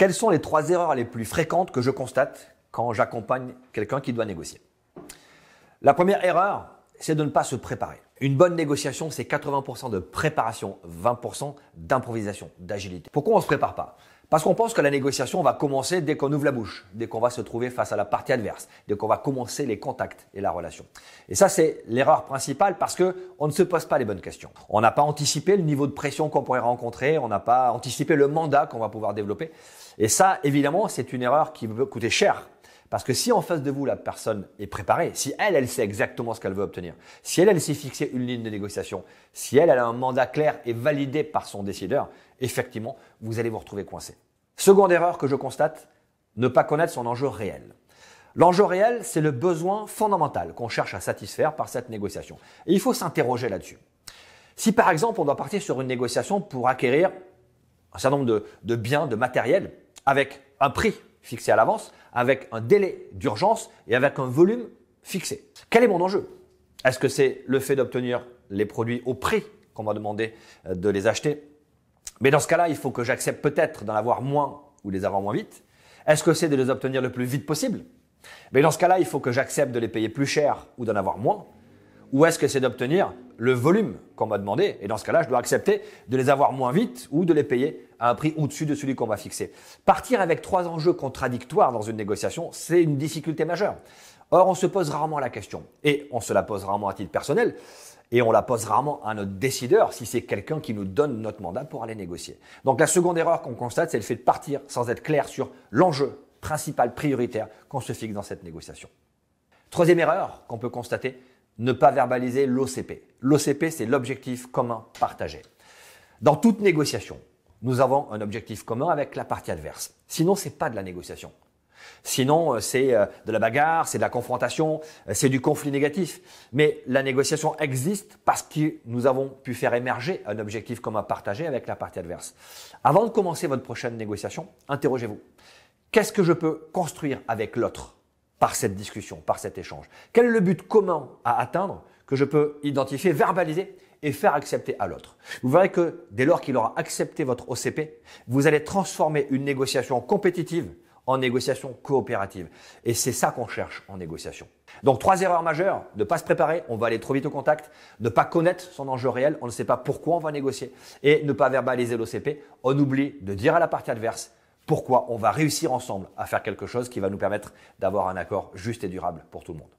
Quelles sont les 3 erreurs les plus fréquentes que je constate quand j'accompagne quelqu'un qui doit négocier? La première erreur, c'est de ne pas se préparer. Une bonne négociation, c'est 80% de préparation, 20% d'improvisation, d'agilité. Pourquoi on ne se prépare pas? Parce qu'on pense que la négociation va commencer dès qu'on ouvre la bouche, dès qu'on va se trouver face à la partie adverse, dès qu'on va commencer les contacts et la relation. Et ça, c'est l'erreur principale parce qu'on ne se pose pas les bonnes questions. On n'a pas anticipé le niveau de pression qu'on pourrait rencontrer, on n'a pas anticipé le mandat qu'on va pouvoir développer. Et ça, évidemment, c'est une erreur qui peut coûter cher. Parce que si en face de vous, la personne est préparée, si elle sait exactement ce qu'elle veut obtenir, si elle s'est fixé une ligne de négociation, si elle a un mandat clair et validé par son décideur, effectivement, vous allez vous retrouver coincé. Seconde erreur que je constate, ne pas connaître son enjeu réel. L'enjeu réel, c'est le besoin fondamental qu'on cherche à satisfaire par cette négociation. Et il faut s'interroger là-dessus. Si par exemple, on doit partir sur une négociation pour acquérir un certain nombre de biens, de matériel, avec un prix fixé à l'avance, avec un délai d'urgence et avec un volume fixé. Quel est mon enjeu? Est-ce que c'est le fait d'obtenir les produits au prix qu'on m'a demandé de les acheter? Mais dans ce cas-là, il faut que j'accepte peut-être d'en avoir moins ou de les avoir moins vite. Est-ce que c'est de les obtenir le plus vite possible? Mais dans ce cas-là, il faut que j'accepte de les payer plus cher ou d'en avoir moins. Ou est-ce que c'est d'obtenir le volume qu'on m'a demandé? Et dans ce cas-là, je dois accepter de les avoir moins vite ou de les payer à un prix au-dessus de celui qu'on va fixer. Partir avec 3 enjeux contradictoires dans une négociation, c'est une difficulté majeure. Or, on se pose rarement la question. Et on se la pose rarement à titre personnel. Et on la pose rarement à notre décideur si c'est quelqu'un qui nous donne notre mandat pour aller négocier. Donc la seconde erreur qu'on constate, c'est le fait de partir sans être clair sur l'enjeu principal, prioritaire qu'on se fixe dans cette négociation. Troisième erreur qu'on peut constater, ne pas verbaliser l'OCP. L'OCP, c'est l'objectif commun partagé. Dans toute négociation, nous avons un objectif commun avec la partie adverse. Sinon, c'est pas de la négociation. Sinon, c'est de la bagarre, c'est de la confrontation, c'est du conflit négatif. Mais la négociation existe parce que nous avons pu faire émerger un objectif commun partagé avec la partie adverse. Avant de commencer votre prochaine négociation, interrogez-vous. Qu'est-ce que je peux construire avec l'autre par cette discussion, par cet échange? Quel est le but commun à atteindre que je peux identifier, verbaliser et faire accepter à l'autre? Vous verrez que dès lors qu'il aura accepté votre OCP, vous allez transformer une négociation compétitive en négociation coopérative. Et c'est ça qu'on cherche en négociation. Donc 3 erreurs majeures, ne pas se préparer, on va aller trop vite au contact, ne pas connaître son enjeu réel, on ne sait pas pourquoi on va négocier, et ne pas verbaliser l'OCP, on oublie de dire à la partie adverse pourquoi on va réussir ensemble à faire quelque chose qui va nous permettre d'avoir un accord juste et durable pour tout le monde.